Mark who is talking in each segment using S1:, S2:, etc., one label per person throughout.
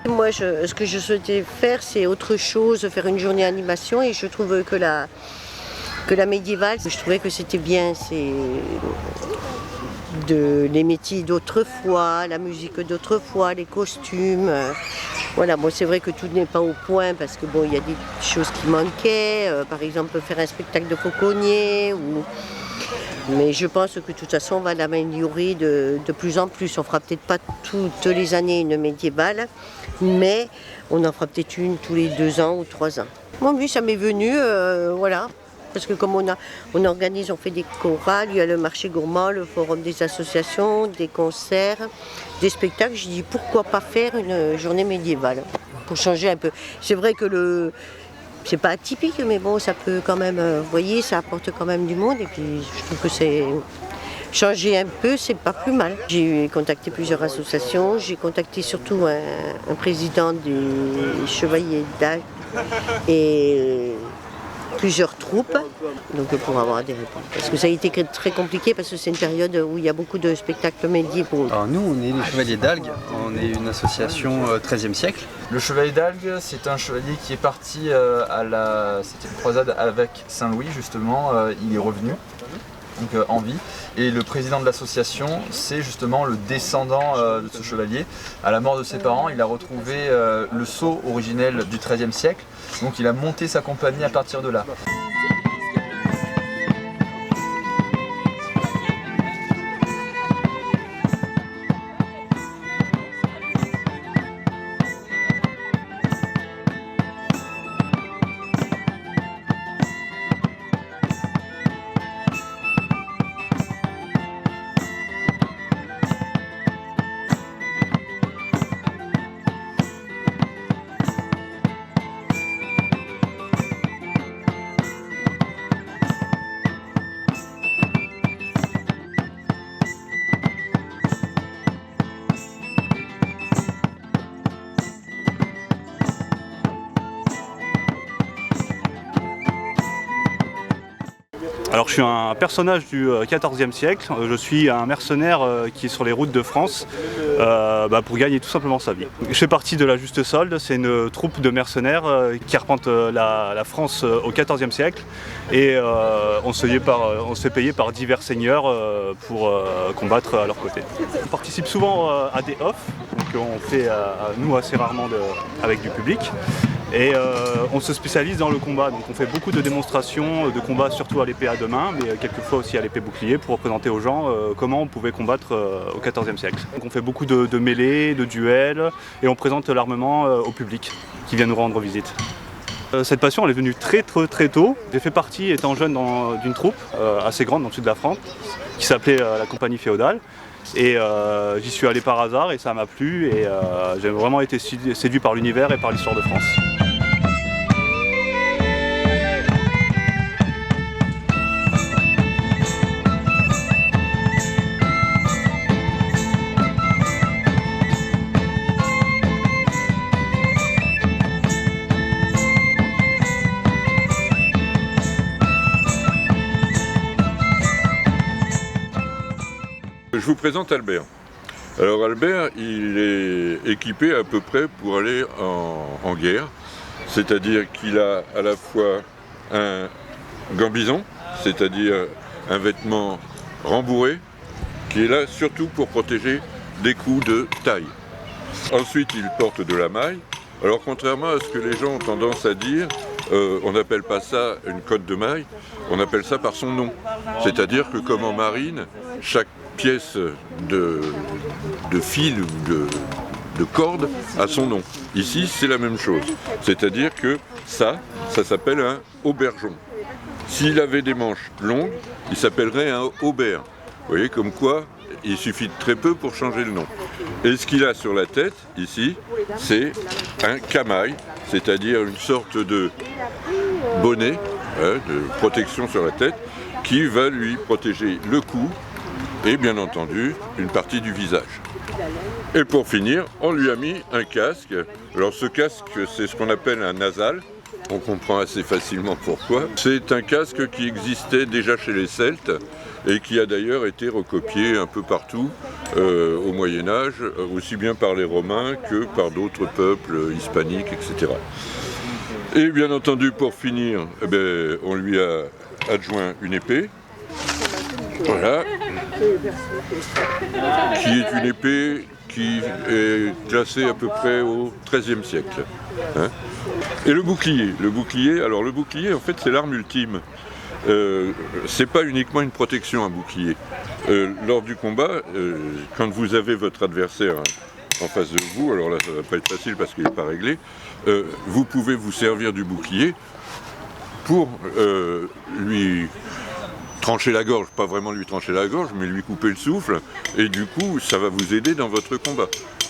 S1: Moi, ce que je souhaitais faire, c'est autre chose, faire une journée animation, et je trouve que la médiévale, je trouvais que c'était bien, c'est les métiers d'autrefois, la musique d'autrefois, les costumes. Voilà, bon, c'est vrai que tout n'est pas au point parce que bon, il y a des choses qui manquaient, par exemple faire un spectacle de fauconnier mais je pense que de toute façon on va l'améliorer de plus en plus. On fera peut-être pas toutes les années une médiévale, mais on en fera peut-être une tous les 2 ans ou 3 ans. Moi oui, ça m'est venu, voilà. Parce que comme on organise, on fait des chorales, il y a le marché gourmand, le forum des associations, des concerts, des spectacles. Je dis pourquoi pas faire une journée médiévale pour changer un peu. C'est vrai que c'est pas atypique, mais bon, ça peut quand même, vous voyez, ça apporte quand même du monde. Et puis je trouve que c'est changer un peu, c'est pas plus mal. J'ai contacté plusieurs associations, j'ai contacté surtout un président des Chevaliers d'Algues et plusieurs troupes, donc pour avoir des réponses. Parce que ça a été très compliqué parce que c'est une période où il y a beaucoup de spectacles médiévaux.
S2: Alors nous, on est les Chevaliers d'Algues, on est une association 13e siècle.
S3: Le Chevalier d'Algues, c'est un chevalier qui est parti à la 7e croisade avec Saint-Louis justement, il est revenu. Donc en vie. Et le président de l'association, c'est justement le descendant de ce chevalier. À la mort de ses parents, il a retrouvé le sceau originel du XIIIe siècle. Donc il a monté sa compagnie à partir de là.
S4: Alors je suis un personnage du XIVe siècle, je suis un mercenaire qui est sur les routes de France pour gagner tout simplement sa vie. Je fais partie de la Juste Solde, c'est une troupe de mercenaires qui arpente la France au XIVe siècle et on se fait payer par divers seigneurs pour combattre à leur côté. On participe souvent à des offs, donc on fait nous assez rarement avec du public. Et on se spécialise dans le combat, donc on fait beaucoup de démonstrations de combat, surtout à l'épée à 2 mains, mais quelquefois aussi à l'épée bouclier, pour représenter aux gens comment on pouvait combattre au XIVe siècle. Donc on fait beaucoup de mêlées, de duels, et on présente l'armement au public qui vient nous rendre visite. Cette passion elle est venue très tôt. J'ai fait partie, étant jeune, d'une troupe assez grande dans le sud de la France, qui s'appelait la Compagnie Féodale. Et j'y suis allé par hasard et ça m'a plu et j'ai vraiment été séduit par l'univers et par l'histoire de France.
S5: Je vous présente Albert. Alors Albert, il est équipé à peu près pour aller en guerre, c'est-à-dire qu'il a à la fois un gambison, c'est-à-dire un vêtement rembourré, qui est là surtout pour protéger des coups de taille. Ensuite, il porte de la maille. Alors contrairement à ce que les gens ont tendance à dire, on n'appelle pas ça une cotte de maille, on appelle ça par son nom. C'est-à-dire que comme en marine, chaque pièce de fil ou de corde a son nom. Ici, c'est la même chose. C'est-à-dire que ça s'appelle un aubergeon. S'il avait des manches longues, il s'appellerait un aubert. Vous voyez, comme quoi, il suffit de très peu pour changer le nom. Et ce qu'il a sur la tête, ici, c'est un camail, c'est-à-dire une sorte de bonnet, de protection sur la tête, qui va lui protéger le cou et bien entendu une partie du visage. Et pour finir, on lui a mis un casque. Alors ce casque, c'est ce qu'on appelle un nasal. On comprend assez facilement pourquoi. C'est un casque qui existait déjà chez les Celtes et qui a d'ailleurs été recopié un peu partout au Moyen-Âge, aussi bien par les Romains que par d'autres peuples hispaniques, etc. Et bien entendu, pour finir, on lui a adjoint une épée. Voilà, qui est une épée qui est classée à peu près au XIIIe siècle. Hein. Et le bouclier, alors le bouclier en fait c'est l'arme ultime. C'est pas uniquement une protection, un bouclier. Lors du combat, quand vous avez votre adversaire en face de vous, alors là ça va pas être facile parce qu'il n'est pas réglé, vous pouvez vous servir du bouclier pour lui trancher la gorge, pas vraiment lui trancher la gorge, mais lui couper le souffle, et du coup, ça va vous aider dans votre combat.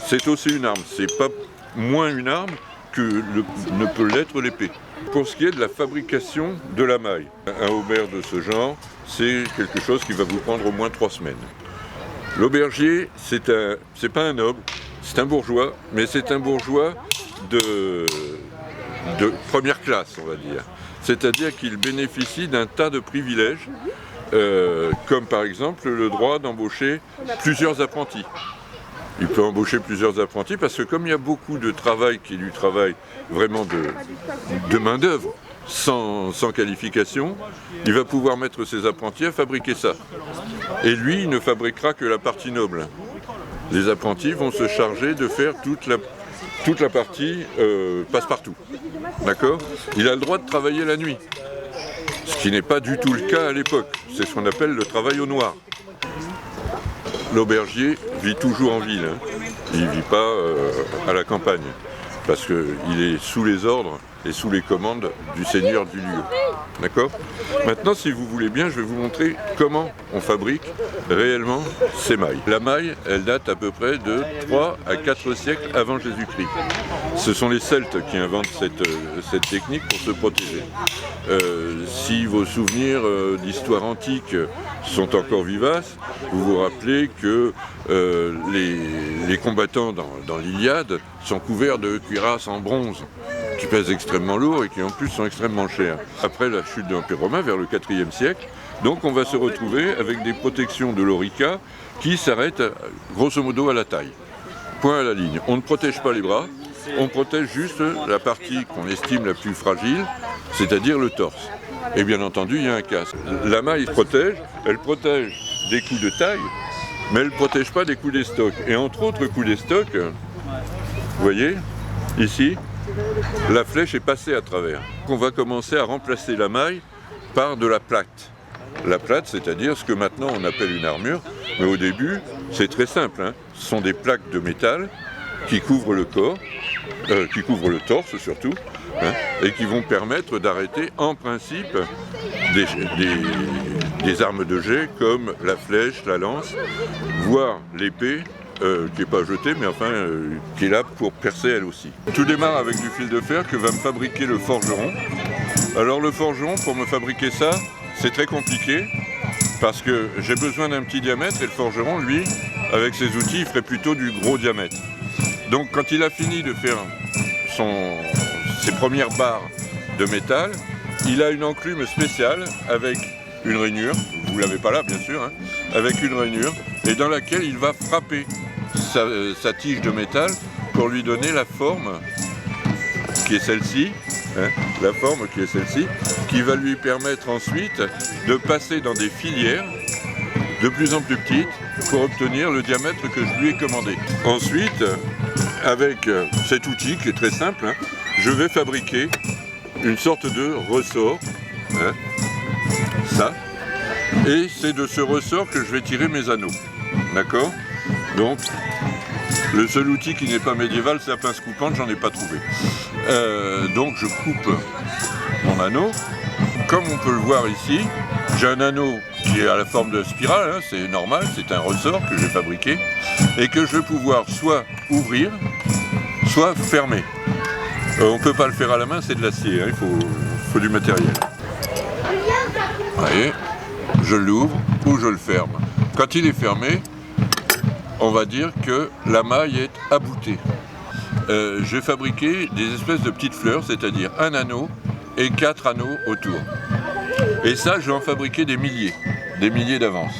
S5: C'est aussi une arme, c'est pas moins une arme que ne peut l'être l'épée. Pour ce qui est de la fabrication de la maille, un haubert de ce genre, c'est quelque chose qui va vous prendre au moins 3 semaines. L'aubergier, c'est pas un noble, c'est un bourgeois, mais c'est un bourgeois de première classe, on va dire. C'est-à-dire qu'il bénéficie d'un tas de privilèges, comme par exemple le droit d'embaucher plusieurs apprentis. Il peut embaucher plusieurs apprentis parce que comme il y a beaucoup de travail qui est du travail vraiment de main-d'œuvre, sans qualification, il va pouvoir mettre ses apprentis à fabriquer ça. Et lui, il ne fabriquera que la partie noble. Les apprentis vont se charger de faire toute la partie passe-partout. D'accord ? Il a le droit de travailler la nuit, ce qui n'est pas du tout le cas à l'époque. C'est ce qu'on appelle le travail au noir. L'aubergier vit toujours en ville, hein. Il ne vit pas à la campagne, parce qu'il est sous les ordres et sous les commandes du seigneur du lieu. D'accord ? Maintenant, si vous voulez bien, je vais vous montrer comment on fabrique réellement ces mailles. La maille, elle date à peu près de 3 à 4 siècles avant Jésus-Christ. Ce sont les Celtes qui inventent cette technique pour se protéger. Si vos souvenirs d'histoire antique sont encore vivaces, vous vous rappelez que les combattants dans l'Iliade sont couverts de cuirasses en bronze, qui pèsent extrêmement lourd et qui en plus sont extrêmement chers. Après la chute de l'Empire romain, vers le IVe siècle, donc on va se retrouver avec des protections de l'orica qui s'arrêtent grosso modo à la taille. Point à la ligne. On ne protège pas les bras, on protège juste la partie qu'on estime la plus fragile, c'est-à-dire le torse. Et bien entendu, il y a un casque. La maille elle protège des coups de taille, mais elle ne protège pas des coups d'estoc. Et entre autres coups d'estoc, vous voyez, ici, la flèche est passée à travers. On va commencer à remplacer la maille par de la plate. La plate, c'est-à-dire ce que maintenant on appelle une armure, mais au début, c'est très simple, hein. Ce sont des plaques de métal qui couvrent le corps, qui couvrent le torse surtout, hein, et qui vont permettre d'arrêter en principe des armes de jet comme la flèche, la lance, voire l'épée, qui n'est pas jetée, mais enfin qui est là pour percer elle aussi. Tout démarre avec du fil de fer que va me fabriquer le forgeron. Alors le forgeron, pour me fabriquer ça, c'est très compliqué parce que j'ai besoin d'un petit diamètre et le forgeron, lui, avec ses outils, il ferait plutôt du gros diamètre. Donc quand il a fini de faire ses premières barres de métal, il a une enclume spéciale avec une rainure, vous ne l'avez pas là bien sûr, hein, avec une rainure, et dans laquelle il va frapper sa tige de métal pour lui donner la forme qui est celle-ci, hein, la forme qui est celle-ci, qui va lui permettre ensuite de passer dans des filières de plus en plus petites pour obtenir le diamètre que je lui ai commandé. Ensuite, avec cet outil qui est très simple, hein, je vais fabriquer une sorte de ressort, hein, ça, et c'est de ce ressort que je vais tirer mes anneaux, d'accord ? Donc, le seul outil qui n'est pas médiéval, c'est la pince coupante, j'en ai pas trouvé. Donc je coupe mon anneau. Comme on peut le voir ici, j'ai un anneau qui est à la forme de spirale, hein, c'est normal, c'est un ressort que j'ai fabriqué, et que je vais pouvoir soit ouvrir, soit fermer. On ne peut pas le faire à la main, c'est de l'acier, hein, il faut du matériel. Vous voyez, je l'ouvre ou je le ferme. Quand il est fermé, on va dire que la maille est aboutée. J'ai fabriqué des espèces de petites fleurs, c'est-à-dire un anneau et 4 anneaux autour. Et ça, je vais en fabriquer des milliers d'avance.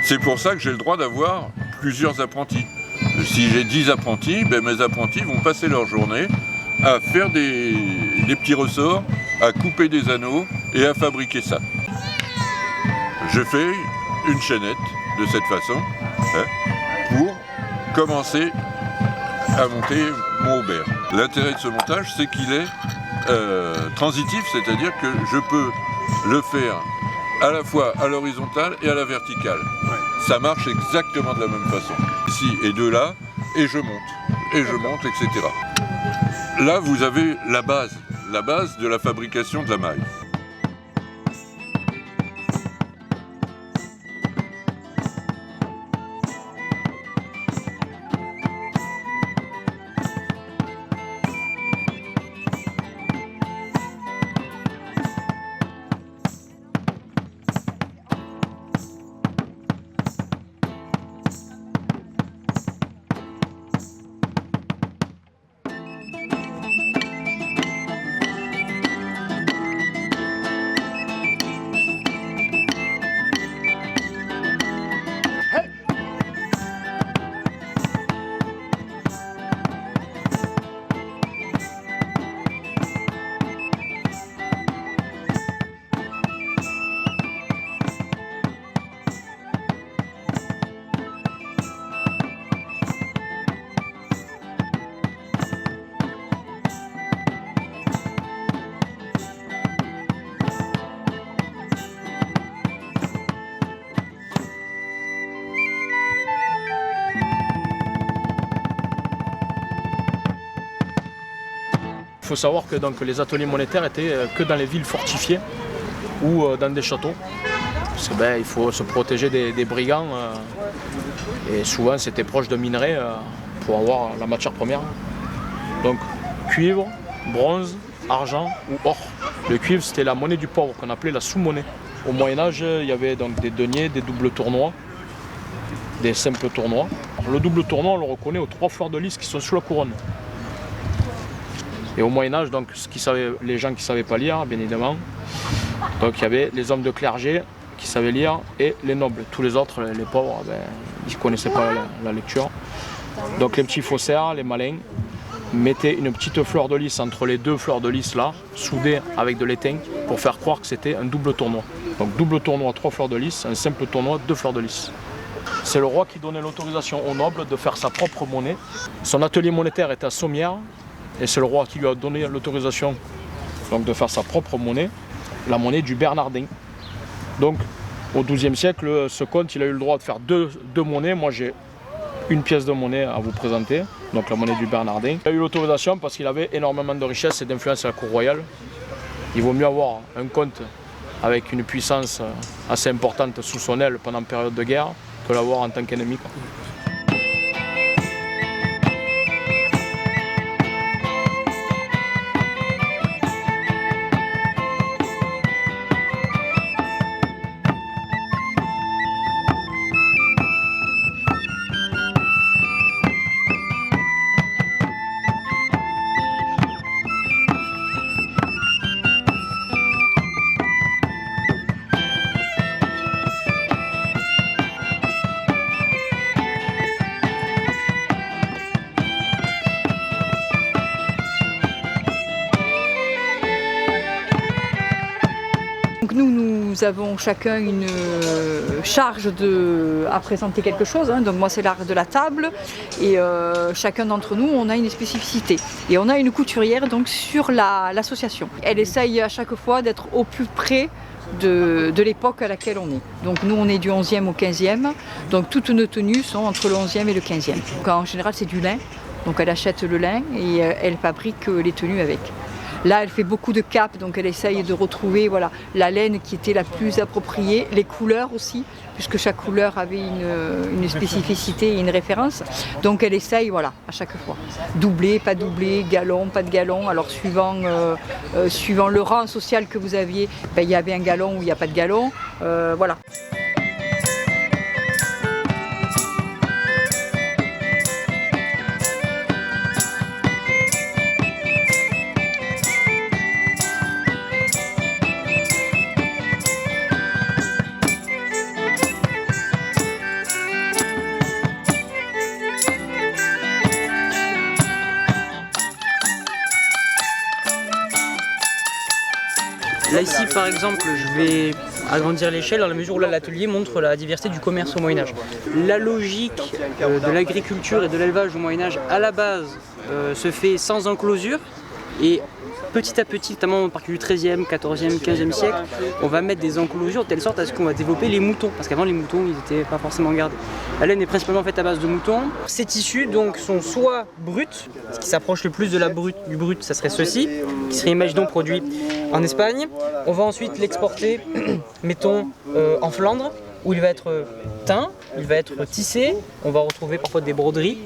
S5: C'est pour ça que j'ai le droit d'avoir plusieurs apprentis. Si j'ai 10 apprentis, ben mes apprentis vont passer leur journée à faire des petits ressorts, à couper des anneaux et à fabriquer ça. Je fais une chaînette de cette façon, hein, pour commencer à monter mon aubert. L'intérêt de ce montage, c'est qu'il est transitif, c'est-à-dire que je peux le faire à la fois à l'horizontale et à la verticale. Ça marche exactement de la même façon. Ici et de là, et je monte, etc. Là, vous avez la base de la fabrication de la maille.
S6: Il faut savoir que donc, les ateliers monétaires étaient que dans les villes fortifiées ou dans des châteaux. Parce que, il faut se protéger des brigands et souvent c'était proche de minerais pour avoir la matière première. Donc cuivre, bronze, argent ou or. Le cuivre c'était la monnaie du pauvre qu'on appelait la sous-monnaie. Au Moyen-Âge il y avait donc des deniers, des doubles tournois, des simples tournois. Le double tournoi on le reconnaît aux 3 fleurs de lys qui sont sous la couronne. Et au Moyen-Âge, donc, les gens qui ne savaient pas lire, bien évidemment, donc il y avait les hommes de clergé qui savaient lire et les nobles. Tous les autres, les pauvres, ils ne connaissaient pas la lecture. Donc les petits faussaires, les malins, mettaient une petite fleur de lys entre les 2 fleurs de lys là, soudées avec de l'étain, pour faire croire que c'était un double tournoi. Donc double tournoi, 3 fleurs de lys, un simple tournoi, 2 fleurs de lys. C'est le roi qui donnait l'autorisation aux nobles de faire sa propre monnaie. Son atelier monétaire était à Sommières. Et c'est le roi qui lui a donné l'autorisation de faire sa propre monnaie, la monnaie du Bernardin. Donc au XIIe siècle, ce comte il a eu le droit de faire deux monnaies. Moi j'ai une pièce de monnaie à vous présenter, donc la monnaie du Bernardin. Il a eu l'autorisation parce qu'il avait énormément de richesses et d'influence à la cour royale. Il vaut mieux avoir un comte avec une puissance assez importante sous son aile pendant période de guerre que l'avoir en tant qu'ennemi.
S7: Donc nous avons chacun une charge à présenter quelque chose. Donc moi c'est l'art de la table et chacun d'entre nous on a une spécificité. Et on a une couturière donc sur l'association. Elle essaye à chaque fois d'être au plus près de l'époque à laquelle on est. Donc nous on est du 11e au 15e, donc toutes nos tenues sont entre le 11e et le 15e. Donc en général c'est du lin, donc elle achète le lin et elle fabrique les tenues avec. Là, elle fait beaucoup de capes, donc elle essaye de retrouver voilà, la laine qui était la plus appropriée, les couleurs aussi, puisque chaque couleur avait une spécificité et une référence. Donc elle essaye, voilà, à chaque fois. Doublé, pas doublé, galon, pas de galon. Alors suivant le rang social que vous aviez, ben, il y avait un galon ou il n'y a pas de galon. Voilà.
S8: Là ici par exemple je vais agrandir l'échelle dans la mesure où là l'atelier montre la diversité du commerce au Moyen-Âge. La logique de l'agriculture et de l'élevage au Moyen-Âge à la base se fait sans enclosure et petit à petit, notamment à partir du XIIIe, XIVe, XVe siècle, on va mettre des enclosures de telle sorte à ce qu'on va développer les moutons, parce qu'avant les moutons ils n'étaient pas forcément gardés. La laine est principalement faite à base de moutons. Ces tissus donc sont soit bruts, ce qui s'approche le plus de du brut, ça serait ceci, qui serait imaginons produit en Espagne. On va ensuite l'exporter, mettons en Flandre, où il va être teint, il va être tissé, on va retrouver parfois des broderies.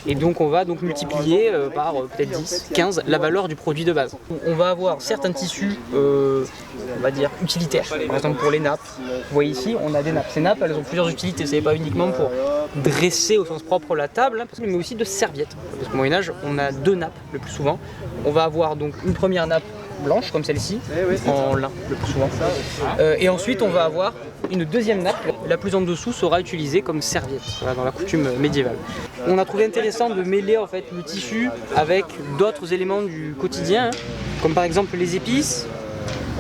S8: Et donc on va donc multiplier par peut-être 10, 15 la valeur du produit de base. On va avoir certains tissus, on va dire utilitaires, par exemple pour les nappes. Vous voyez ici, on a des nappes. Ces nappes, elles ont plusieurs utilités. Ce n'est pas uniquement pour dresser au sens propre la table, mais aussi de serviettes. Parce qu'au Moyen-Âge, on a deux nappes le plus souvent. On va avoir donc une première nappe blanche comme celle-ci, en lin le plus souvent. Et ensuite on va avoir une deuxième nappe, la plus en dessous sera utilisée comme serviette, voilà, dans la coutume médiévale. On a trouvé intéressant de mêler en fait le tissu avec d'autres éléments du quotidien, comme par exemple les épices.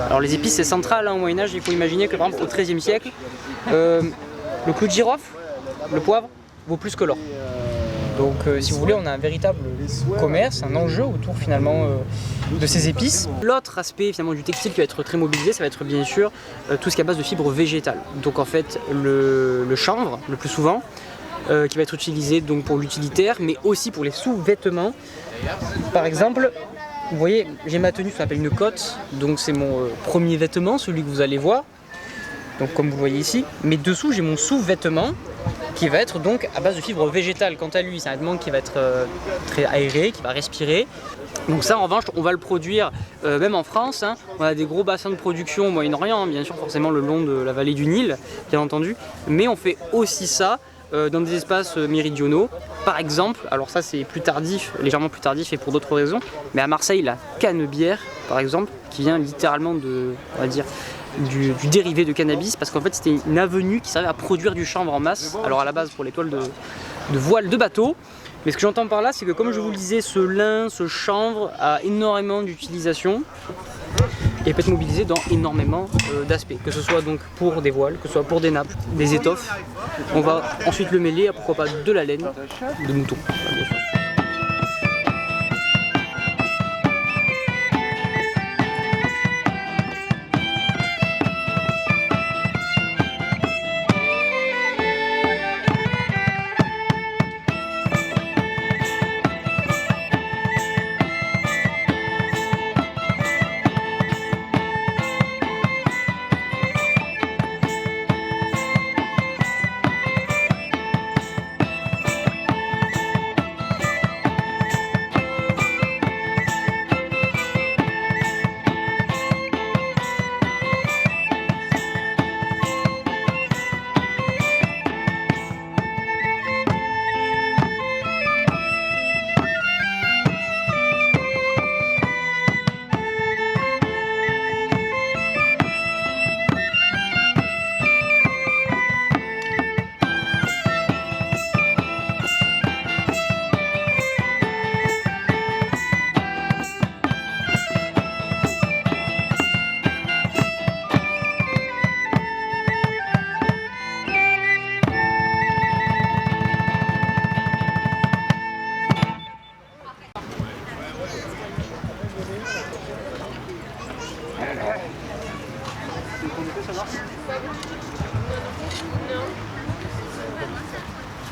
S8: Alors les épices c'est central hein, au Moyen-Âge, il faut imaginer que par exemple au XIIIe siècle, le clou de girofle, le poivre, vaut plus que l'or. Donc si vous voulez, on a un véritable commerce, un enjeu autour finalement de ces épices. L'autre aspect finalement du textile qui va être très mobilisé, ça va être bien sûr tout ce qui est à base de fibres végétales. Donc en fait le chanvre le plus souvent, qui va être utilisé donc pour l'utilitaire, mais aussi pour les sous-vêtements. Par exemple, vous voyez, j'ai ma tenue, ça s'appelle une cotte, donc c'est mon premier vêtement, celui que vous allez voir. Donc comme vous le voyez ici, mais dessous j'ai mon sous-vêtement qui va être donc à base de fibres végétales. Quant à lui, c'est un vêtement qui va être très aéré, qui va respirer. Donc ça en revanche, on va le produire même en France. Hein. On a des gros bassins de production au Moyen-Orient, bien sûr forcément le long de la vallée du Nil, bien entendu. Mais on fait aussi ça dans des espaces méridionaux. Par exemple, alors ça c'est plus tardif, légèrement plus tardif et pour d'autres raisons, mais à Marseille, la canebière, par exemple, qui vient littéralement de, on va dire, du dérivé de cannabis, parce qu'en fait c'était une avenue qui servait à produire du chanvre en masse, alors à la base pour les toiles de voile de bateau. Mais ce que j'entends par là, c'est que comme je vous le disais, ce lin, ce chanvre a énormément d'utilisation et peut être mobilisé dans énormément d'aspects, que ce soit donc pour des voiles, que ce soit pour des nappes, des étoffes. On va ensuite le mêler à pourquoi pas de la laine, de mouton, bien sûr.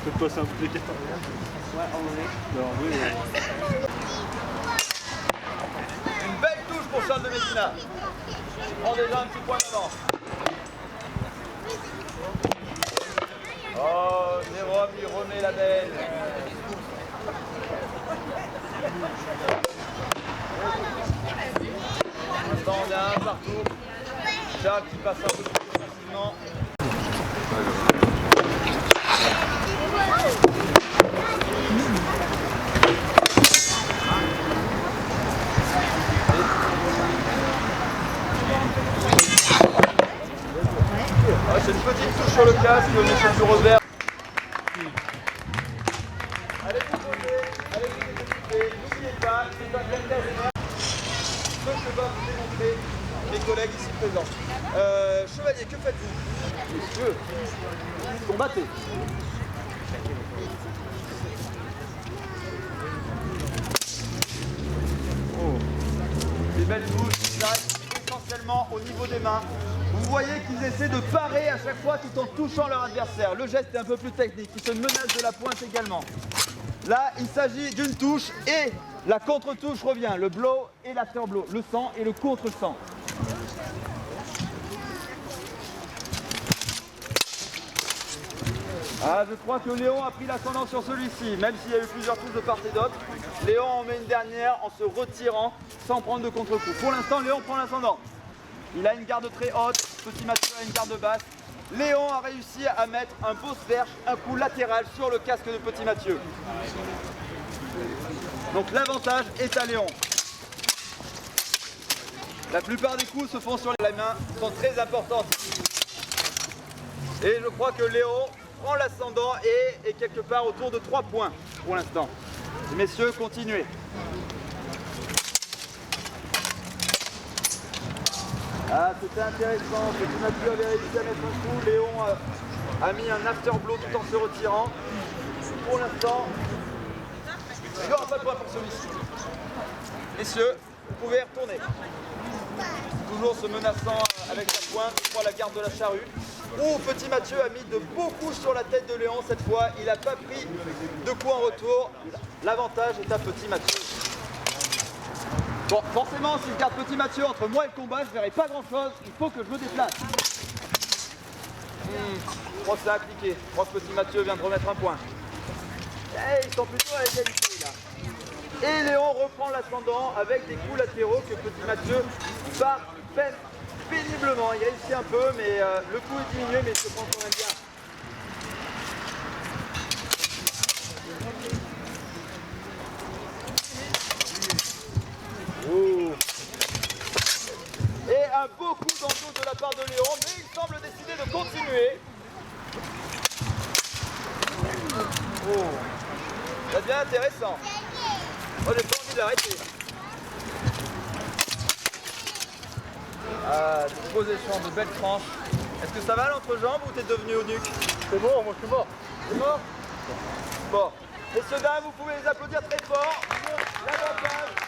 S4: Je peux passer un peu de questions. Ouais, en vrai. Non, oui, oui. Une belle
S3: sol de Medina. Prends déjà un petit point d'avance. Oh, Jérôme lui remet la belle. Pour l'instant, on a un partout. Charles qui passe un peu plus facilement. C'est une petite touche sur le casque, monsieur du revers. Allez vous poser, allez vous écouter, n'oubliez pas, c'est un plein d'air. Ce que va vous démontrer mes collègues ici présents. Chevalier, que faites-vous? Messieurs, combattez. Des belles touches qui s'arrêtent essentiellement au niveau des mains. Vous voyez qu'ils essaient de parer à chaque fois tout en touchant leur adversaire. Le geste est un peu plus technique, ils se menacent de la pointe également. Là, il s'agit d'une touche et la contre-touche revient. Le blow et l'after-blow, le sang et le contre-sang. Ah, je crois que Léon a pris l'ascendant sur celui-ci, même s'il y a eu plusieurs touches de part et d'autre. Léon en met une dernière en se retirant sans prendre de contre-coup. Pour l'instant, Léon prend l'ascendant. Il a une garde très haute, Petit Mathieu a une garde basse. Léon a réussi à mettre un beau sperche, un coup latéral sur le casque de Petit Mathieu. Donc l'avantage est à Léon. La plupart des coups se font sur la main, sont très importantes. Et je crois que Léon prend l'ascendant et est quelque part autour de 3 points pour l'instant. Messieurs, continuez. Ah, c'était intéressant. Petit Mathieu avait réussi à mettre un coup. Léon a mis un afterblow tout en se retirant. Pour l'instant, il n'y aura pas de point pour celui-ci. Messieurs, vous pouvez retourner. Toujours se menaçant avec la pointe, je crois la garde de la charrue. Ouh, Petit Mathieu a mis de beaux coups sur la tête de Léon cette fois. Il n'a pas pris de coups en retour. L'avantage est à Petit Mathieu. Bon, forcément, si je garde Petit Mathieu entre moi et le combat, je ne verrai pas grand-chose. Il faut que je me déplace. Je crois que ça a appliqué. Je crois que Petit Mathieu vient de remettre un point. Ils sont plutôt à égalité là. Et Léon reprend l'ascendant avec des coups latéraux que Petit Mathieu part péniblement. Il réussit un peu, mais le coup est diminué, mais je pense qu'on aime bien. Oh. Et un beau coup dans le dos de la part de Léon, mais il semble décider de continuer. Oh. Ça devient intéressant. Oh, j'ai pas envie d'arrêter. Ah, de beaux échanges, de belles tranches. Est-ce que ça va l'entrejambe ou t'es devenu au nuque?
S6: C'est bon, moi je suis mort.
S3: C'est mort? Bon. Messieurs, dames, vous pouvez les applaudir très fort. L'avantage